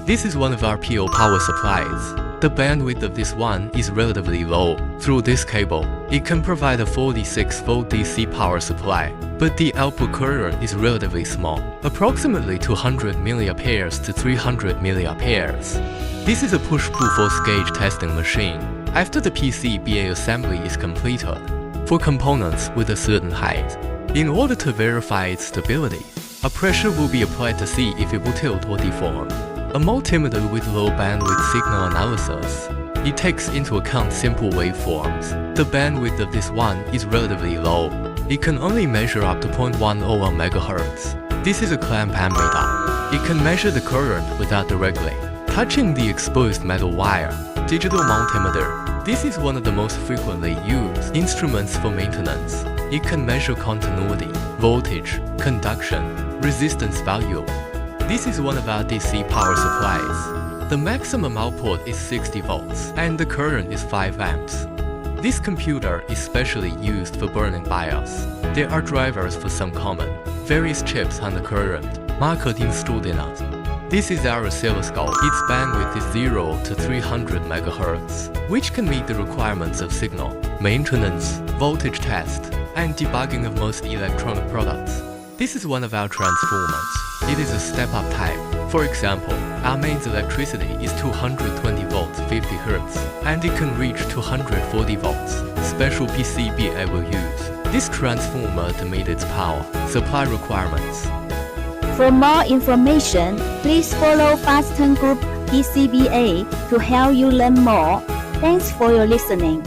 This is one of our PO power supplies. The bandwidth of this one is relatively low. Through this cable, it can provide a 46-volt DC power supply, but the output current is relatively small, approximately 200 mA to 300 mA. This is a push-pull force gauge testing machine. After the PCBA assembly is completed, for components with a certain height, in order to verify its stability, a pressure will be applied to see if it will tilt or deform. A multimeter with low bandwidth signal analysis. It takes into account simple waveforms. The bandwidth of this one is relatively low. It can only measure up to 0.101 MHz. This is a clamp ammeter. It can measure the current without directly touching the exposed metal wire. Digital multimeter. This is one of the most frequently used instruments for maintenance. It can measure continuity, voltage, conduction, resistance value. This is one of our DC power supplies. The maximum output is 60 volts and the current is 5 amps. This computer is specially used for burn-in BIOS. There are drivers for some common, various chips on the current, marked installed in it. This is our oscilloscope. Its bandwidth is 0 to 300 MHz, which can meet the requirements of signal, maintenance, voltage test, and debugging of most electronic products. This is one of our transformers. It is a step-up type. For example, our mains electricity is 220 volts 50 Hz, and it can reach 240 volts. Special PCBA will use this transformer to meet its power supply requirements. For more information, please follow FAST TURN Group PCBA to help you learn more. Thanks for your listening.